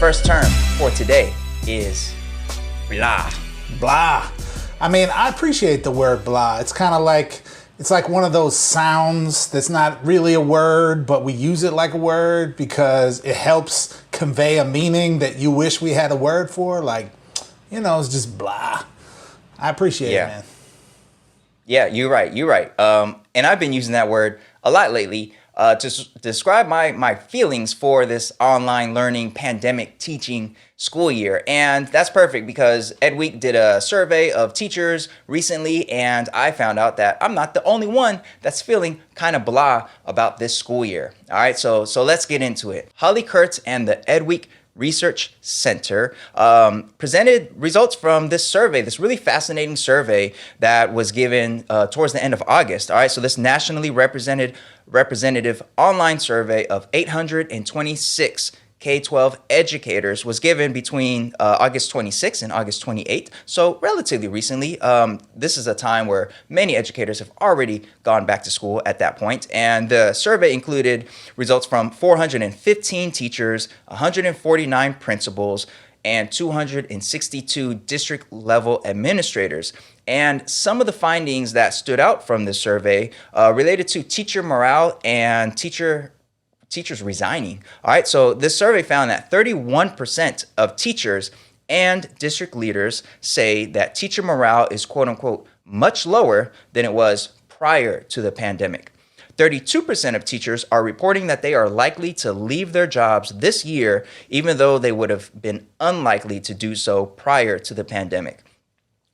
first term for today is blah. Blah. I mean, I appreciate the word blah. It's kind of like, it's like one of those sounds that's not really a word, but we use it like a word because it helps convey a meaning that you wish we had a word for. Like, it's just blah. I appreciate it, man. Yeah, you're right. And I've been using that word a lot lately to describe my feelings for this online learning pandemic teaching school year. And that's perfect because EdWeek did a survey of teachers recently, and I found out that I'm not the only one that's feeling kind of blah about this school year. All right, so let's get into it. Holly Kurtz and the EdWeek Research Center presented results from this survey, this really fascinating survey that was given towards the end of August. All right, so this nationally representative online survey of 826 K-12 educators was given between August 26th and August 28th. So relatively recently, this is a time where many educators have already gone back to school at that point. And the survey included results from 415 teachers, 149 principals, and 262 district level administrators. And some of the findings that stood out from this survey related to teacher morale and teachers resigning. All right, so this survey found that 31% of teachers and district leaders say that teacher morale is quote unquote much lower than it was prior to the pandemic. 32% of teachers are reporting that they are likely to leave their jobs this year, even though they would have been unlikely to do so prior to the pandemic.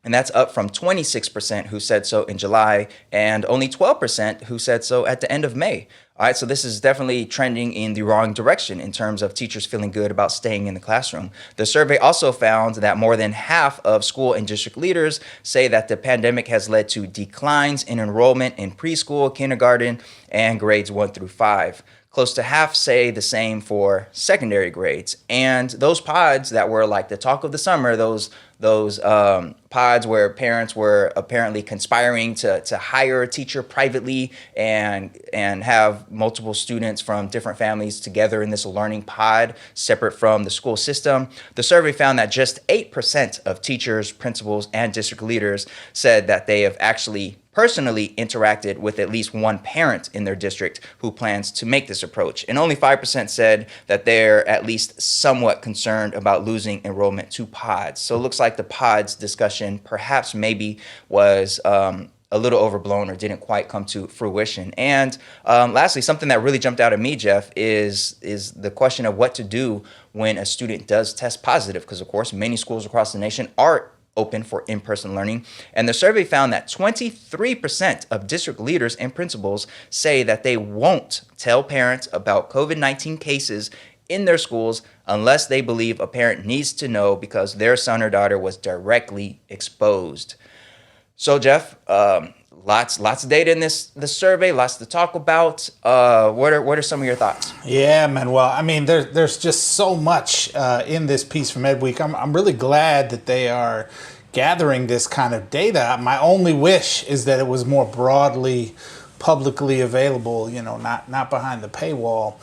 And that's up from 26% who said so in July and only 12% who said so at the end of May. All right, so this is definitely trending in the wrong direction in terms of teachers feeling good about staying in the classroom. The survey also found that more than half of school and district leaders say that the pandemic has led to declines in enrollment in preschool, kindergarten, and grades 1 through 5. Close to half say the same for secondary grades. And those pods that were like the talk of the summer, those pods where parents were apparently conspiring to hire a teacher privately and have multiple students from different families together in this learning pod separate from the school system. The survey found that just 8% of teachers, principals, and district leaders said that they have actually personally interacted with at least one parent in their district who plans to make this approach. And only 5% said that they're at least somewhat concerned about losing enrollment to pods. So it looks like the pods discussion perhaps maybe was a little overblown or didn't quite come to fruition. And lastly, something that really jumped out at me, Jeff, is the question of what to do when a student does test positive, because of course many schools across the nation are open for in-person learning. And the survey found that 23% of district leaders and principals say that they won't tell parents about COVID-19 cases in their schools unless they believe a parent needs to know because their son or daughter was directly exposed. So Jeff, lots of data in this survey, lots to talk about. What are some of your thoughts? Yeah, Manuel. I mean, there's just so much in this piece from EdWeek. I'm really glad that they are gathering this kind of data. My only wish is that it was more broadly, publicly available. Not behind the paywall,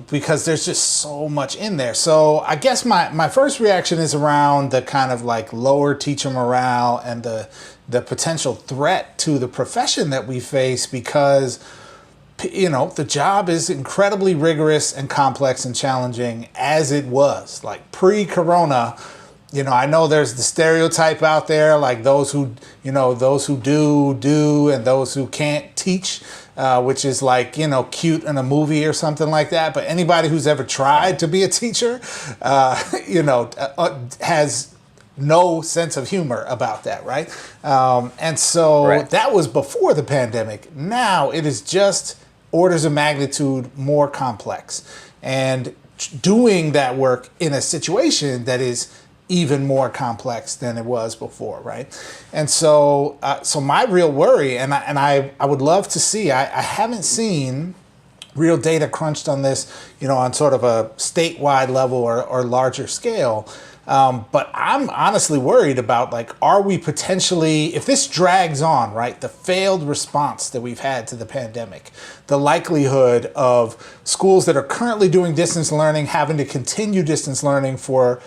because there's just so much in there. So I guess my first reaction is around the kind of like lower teacher morale and the potential threat to the profession that we face because, the job is incredibly rigorous and complex and challenging as it was. Like pre-corona, I know there's the stereotype out there, like those who do, and those who can't teach, which is like, cute in a movie or something like that. But anybody who's ever tried to be a teacher, has no sense of humor about that, right? And so Correct. That was before the pandemic. Now it is just orders of magnitude more complex. And doing that work in a situation that is even more complex than it was before, right? And so my real worry, and I would love to see, I haven't seen real data crunched on this, on sort of a statewide level or larger scale. But I'm honestly worried about, like, are we potentially, if this drags on, right, the failed response that we've had to the pandemic, the likelihood of schools that are currently doing distance learning having to continue distance learning for,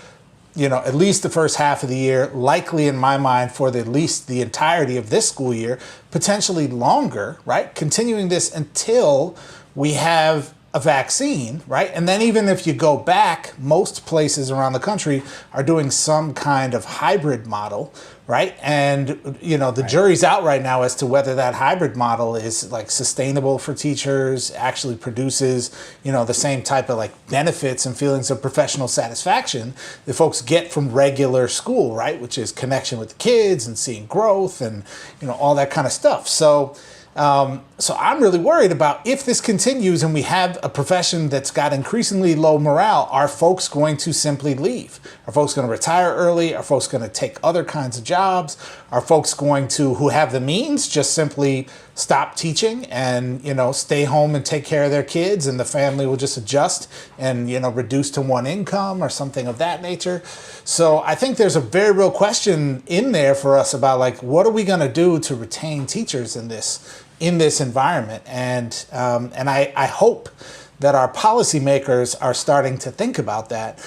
at least the first half of the year, likely in my mind for at least the entirety of this school year, potentially longer, right? Continuing this until we have a vaccine, right? And then even if you go back, most places around the country are doing some kind of hybrid model, right? And, the jury's out right now as to whether that hybrid model is, like, sustainable for teachers, actually produces, the same type of, like, benefits and feelings of professional satisfaction that folks get from regular school, right? Which is connection with the kids and seeing growth and, all that kind of stuff. So I'm really worried about, if this continues and we have a profession that's got increasingly low morale, are folks going to simply leave? Are folks going to retire early? Are folks going to take other kinds of jobs? Are folks going to, who have the means, just simply stop teaching and, stay home and take care of their kids, and the family will just adjust and, reduce to one income or something of that nature? So I think there's a very real question in there for us about, like, what are we going to do to retain teachers in this environment? And I hope that our policymakers are starting to think about that,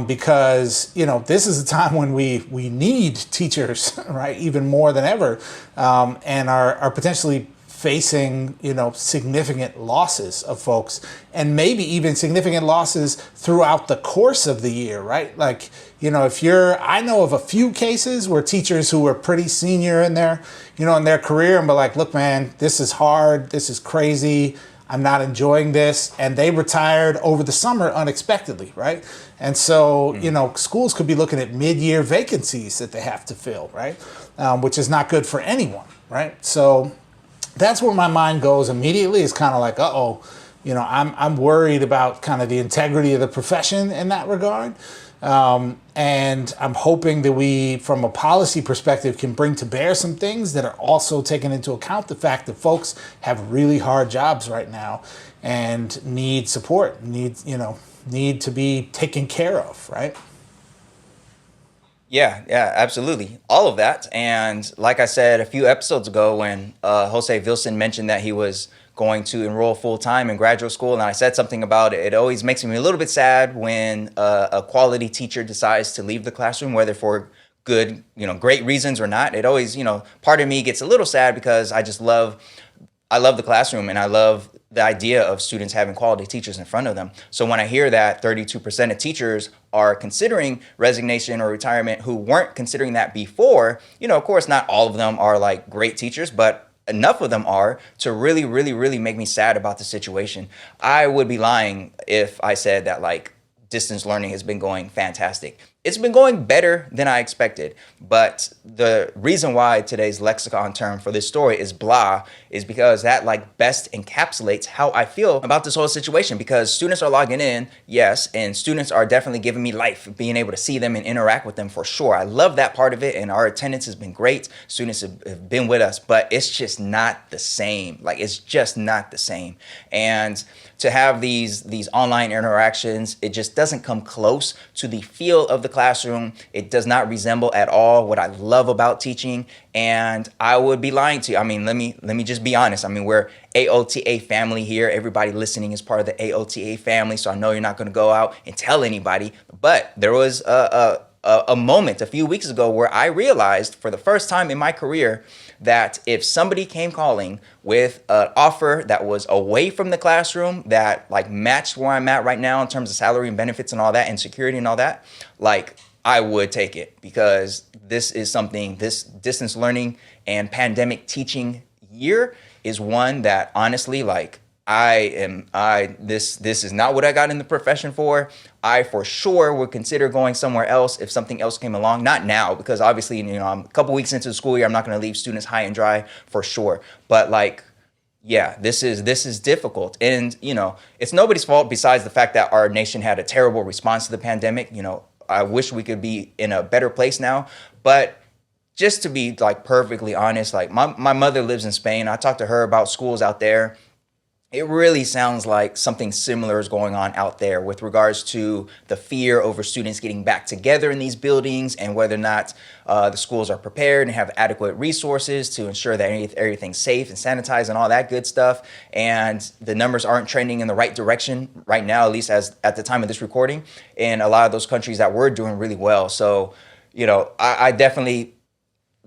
because this is a time when we need teachers, right, even more than ever, and are potentially facing significant losses of folks, and maybe even significant losses throughout the course of the year, right? Like, I know of a few cases where teachers who were pretty senior in their career and be like, look, man, this is hard, this is crazy, I'm not enjoying this, and they retired over the summer unexpectedly, right? And so, schools could be looking at mid-year vacancies that they have to fill, right? Which is not good for anyone, right? So that's where my mind goes immediately. Is kind of like, I'm worried about kind of the integrity of the profession in that regard. And I'm hoping that we, from a policy perspective, can bring to bear some things that are also taking into account the fact that folks have really hard jobs right now and need support, need to be taken care of, right? Yeah, absolutely. All of that. And like I said a few episodes ago, when Jose Vilson mentioned that he was going to enroll full time in graduate school, and I said something about it, it always makes me a little bit sad when a quality teacher decides to leave the classroom, whether for good, great reasons or not. It always, part of me gets a little sad, because I love the classroom, and I love the idea of students having quality teachers in front of them. So when I hear that 32% of teachers are considering resignation or retirement who weren't considering that before, of course, not all of them are like great teachers, but enough of them are to really, really, really make me sad about the situation. I would be lying if I said that, like, distance learning has been going fantastic. It's been going better than I expected. But the reason why today's lexicon term for this story is blah is because that, like, best encapsulates how I feel about this whole situation. Because students are logging in, yes, and students are definitely giving me life, being able to see them and interact with them for sure. I love that part of it, and our attendance has been great. Students have been with us, but it's just not the same. Like, it's just not the same. And to have these online interactions, it just doesn't come close to the feel of the classroom. It does not resemble at all what I love about teaching. And I would be lying to you. I mean, let me just be honest. I mean, we're AOTA family here. Everybody listening is part of the AOTA family. So I know you're not going to go out and tell anybody. But there was a moment a few weeks ago where I realized for the first time in my career that if somebody came calling with an offer that was away from the classroom, that, like, matched where I'm at right now in terms of salary and benefits and all that, and security and all that, like, I would take it, because this is something, this distance learning and pandemic teaching year is one that, honestly, like, this is not what I got in the profession for. I for sure would consider going somewhere else if something else came along. Not now, because obviously, I'm a couple weeks into the school year. I'm not going to leave students high and dry for sure. But, like, yeah, this is difficult. And, it's nobody's fault besides the fact that our nation had a terrible response to the pandemic. I wish we could be in a better place now. But just to be, like, perfectly honest, like, my mother lives in Spain. I talked to her about schools out there. It really sounds like something similar is going on out there with regards to the fear over students getting back together in these buildings and whether or not the schools are prepared and have adequate resources to ensure that everything's safe and sanitized and all that good stuff. And the numbers aren't trending in the right direction right now, at least as at the time of this recording, in a lot of those countries that were doing really well. So, I definitely,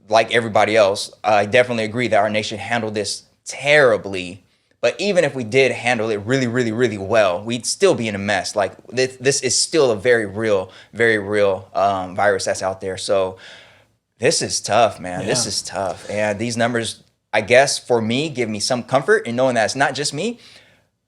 like everybody else, I definitely agree that our nation handled this terribly. But even if we did handle it really, really, really well, we'd still be in a mess. Like this is still a very real virus that's out there. So this is tough, man. Yeah. This is tough. And these numbers, I guess, for me, give me some comfort in knowing that it's not just me.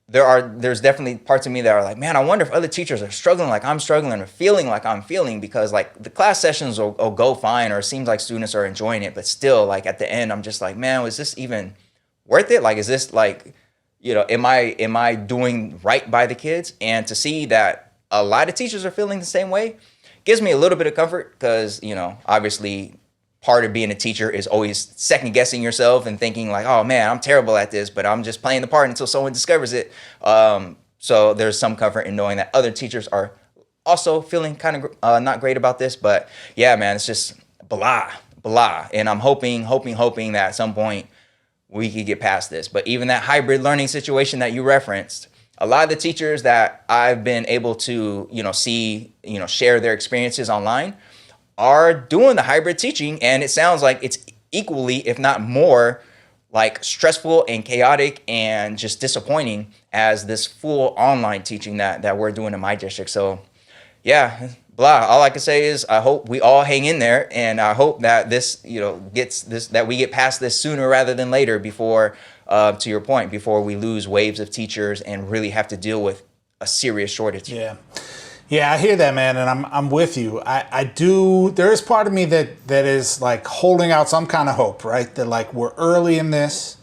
There's definitely parts of me that are like, man, I wonder if other teachers are struggling like I'm struggling or feeling like I'm feeling, because like the class sessions will go fine, or it seems like students are enjoying it. But still, like at the end, I'm just like, man, was this even worth it? Like, is this like, am I doing right by the kids? And to see that a lot of teachers are feeling the same way gives me a little bit of comfort, because, obviously part of being a teacher is always second guessing yourself and thinking like, oh man, I'm terrible at this, but I'm just playing the part until someone discovers it. So there's some comfort in knowing that other teachers are also feeling kind of not great about this. But yeah, man, it's just blah. And I'm hoping that at some point we could get past this. But even that hybrid learning situation that you referenced, a lot of the teachers that I've been able to, see, share their experiences online are doing the hybrid teaching. And it sounds like it's equally, if not more, like stressful and chaotic and just disappointing as this full online teaching that we're doing in my district. So yeah, blah. All I can say is I hope we all hang in there, and I hope that this, that we get past this sooner rather than later before, to your point, before we lose waves of teachers and really have to deal with a serious shortage. Yeah, I hear that, man, and I'm with you. I do. There is part of me that is like holding out some kind of hope, right? That like we're early in this.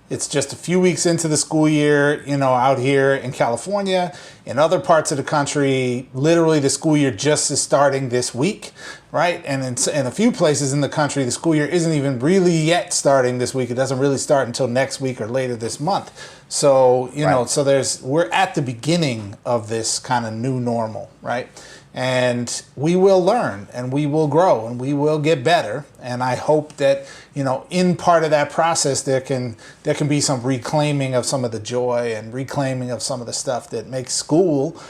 It's just a few weeks into the school year, out here in California. In other parts of the country, literally the school year just is starting this week, right? And in a few places in the country, the school year isn't even really yet starting this week. It doesn't really start until next week or later this month. So, so we're at the beginning of this kind of new normal, right? And we will learn and we will grow and we will get better. And I hope that, in part of that process, there can be some reclaiming of some of the joy and reclaiming of some of the stuff that makes school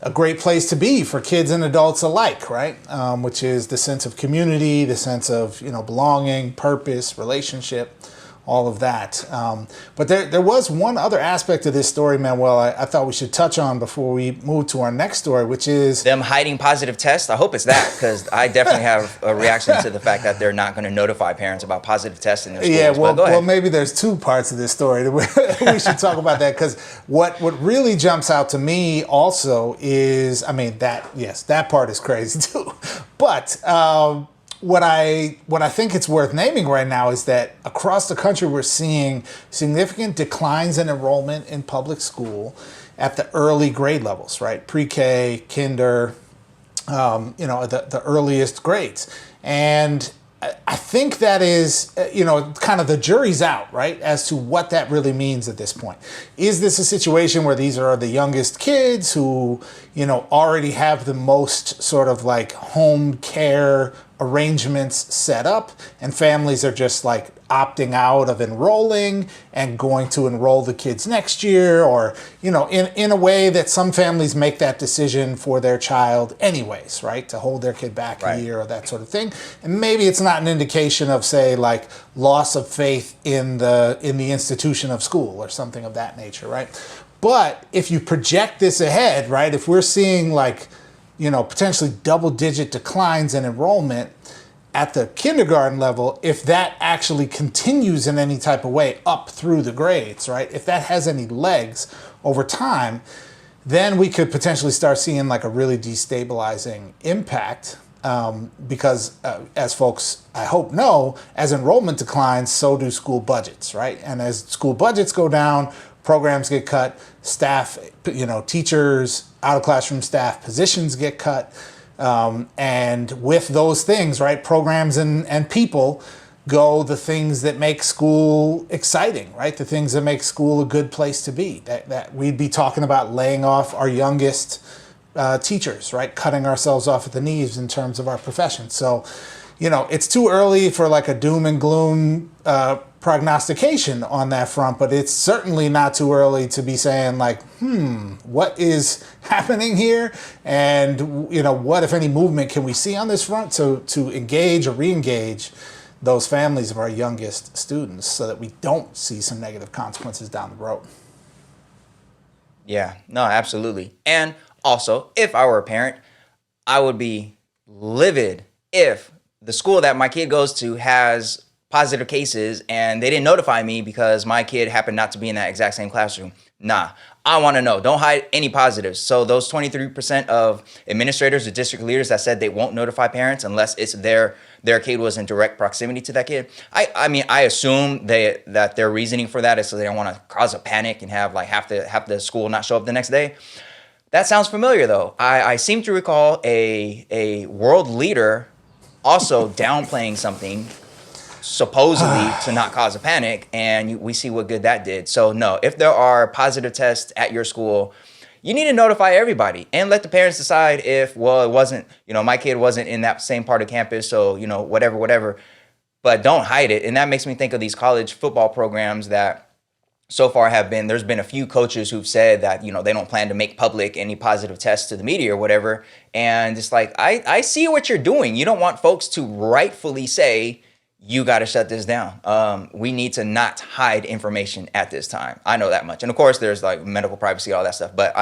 a great place to be for kids and adults alike, right? Which is the sense of community, the sense of, belonging, purpose, relationship, all of that. But there was one other aspect of this story, Manuel, I thought we should touch on before we move to our next story, which is them hiding positive tests. I hope it's that, because I definitely have a reaction to the fact that they're not going to notify parents about positive tests in their schools. Yeah, well, maybe there's two parts of this story. We should talk about that, because what really jumps out to me also is, that part is crazy too. But what I think it's worth naming right now is that across the country we're seeing significant declines in enrollment in public school at the early grade levels, right? Pre-K, kinder, the earliest grades. And I think that is, kind of the jury's out, right, as to what that really means at this point. Is this a situation where these are the youngest kids who, already have the most sort of like home care arrangements set up, and families are just like opting out of enrolling and going to enroll the kids next year, or, in a way that some families make that decision for their child anyways, right? To hold their kid back a year or that sort of thing. And maybe it's not an indication of, say, like loss of faith in the institution of school or something of that nature, right? But if you project this ahead, right, if we're seeing like, potentially double-digit declines in enrollment at the kindergarten level, if that actually continues in any type of way up through the grades, right? If that has any legs over time, then we could potentially start seeing like a really destabilizing impact, because as folks, I hope, know, as enrollment declines, so do school budgets, right? And as school budgets go down, programs get cut, staff, teachers, out of classroom staff positions get cut. And with those things, right, programs and people go the things that make school exciting, right? The things that make school a good place to be. That we'd be talking about laying off our youngest teachers, right? Cutting ourselves off at the knees in terms of our profession. So, it's too early for like a doom and gloom prognostication on that front, but it's certainly not too early to be saying like, what is happening here? And, what, if any, movement can we see on this front to engage or re-engage those families of our youngest students so that we don't see some negative consequences down the road? Yeah, no, absolutely. And also, if I were a parent, I would be livid if the school that my kid goes to has positive cases and they didn't notify me because my kid happened not to be in that exact same classroom. Nah, I want to know. Don't hide any positives. So those 23% of administrators or district leaders that said they won't notify parents unless it's their kid was in direct proximity to that kid. I assume that their reasoning for that is so they don't want to cause a panic and have like half the school not show up the next day. That sounds familiar though. I seem to recall a world leader also downplaying something supposedly to not cause a panic, and we see what good that did. So no, if there are positive tests at your school, you need to notify everybody and let the parents decide if, well, it wasn't, my kid wasn't in that same part of campus, so, whatever, but don't hide it. And that makes me think of these college football programs that so far there's been a few coaches who've said that, they don't plan to make public any positive tests to the media or whatever. And it's like, I see what you're doing. You don't want folks to rightfully say, you got to shut this down. We need to not hide information at this time. I know that much. And of course, there's like medical privacy, all that stuff. But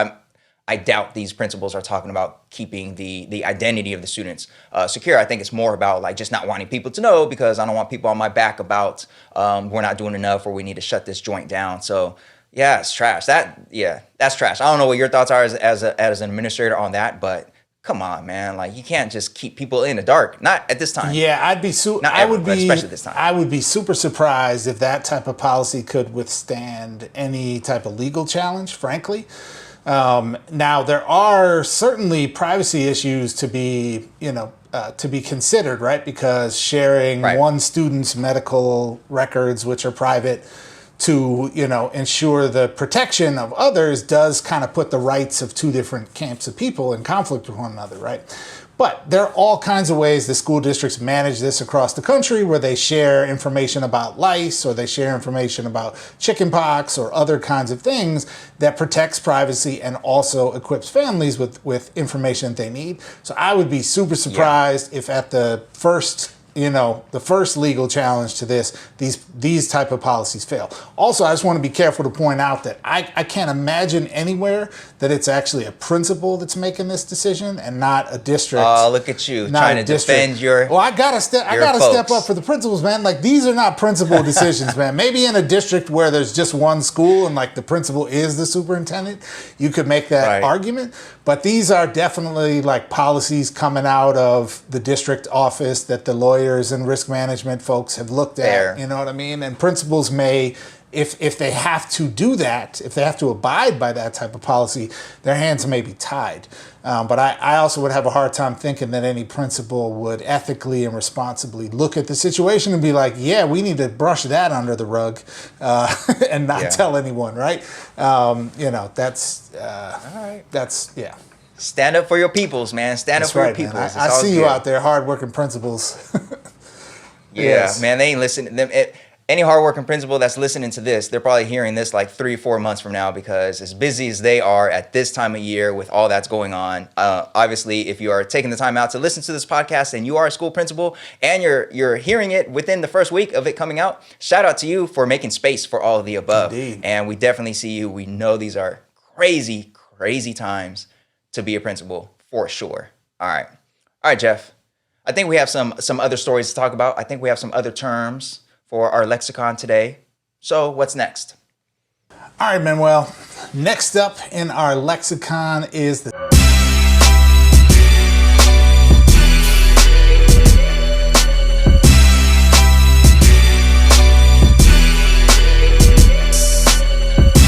I doubt these principals are talking about keeping the identity of the students secure. I think it's more about like just not wanting people to know because I don't want people on my back about we're not doing enough or we need to shut this joint down. So yeah, it's trash. That's trash. I don't know what your thoughts are as an administrator on that, but come on, man. Like you can't just keep people in the dark. Not at this time. Yeah, especially this time. I would be super surprised if that type of policy could withstand any type of legal challenge, frankly. Now there are certainly privacy issues to be considered, right? Because sharing one student's medical records, which are private, to ensure the protection of others does kind of put the rights of two different camps of people in conflict with one another, right? But there are all kinds of ways the school districts manage this across the country where they share information about lice or they share information about chickenpox or other kinds of things that protects privacy and also equips families with information they need. So I would be super surprised if at the first legal challenge to this, these type of policies fail. Also, I just want to be careful to point out that I can't imagine anywhere that it's actually a principal that's making this decision and not a district. Oh, look at you trying to defend your. Well, I gotta step up for the principals, man. Like these are not principal decisions, man. Maybe in a district where there's just one school and like the principal is the superintendent, you could make that argument. But these are definitely like policies coming out of the district office that the lawyers and risk management folks have looked at. You know what I mean? And principals may, if they have to do that, if they have to abide by that type of policy, their hands may be tied. But I also would have a hard time thinking that any principal would ethically and responsibly look at the situation and be like, yeah, we need to brush that under the rug and not tell anyone, right? That's yeah. Stand up for your peoples, man. Stand up for your peoples. I see you out there, hardworking principals. Man, they ain't listening. Any hardworking principal that's listening to this, they're probably hearing this like 3-4 months from now because as busy as they are at this time of year with all that's going on, obviously, if you are taking the time out to listen to this podcast and you are a school principal and you're hearing it within the first week of it coming out, shout out to you for making space for all of the above. Indeed. And we definitely see you. We know these are crazy, crazy times to be a principal for sure. All right, Jeff. I think we have some other stories to talk about. I think we have some other terms for our lexicon today. So what's next? All right, Manuel. Next up in our lexicon is the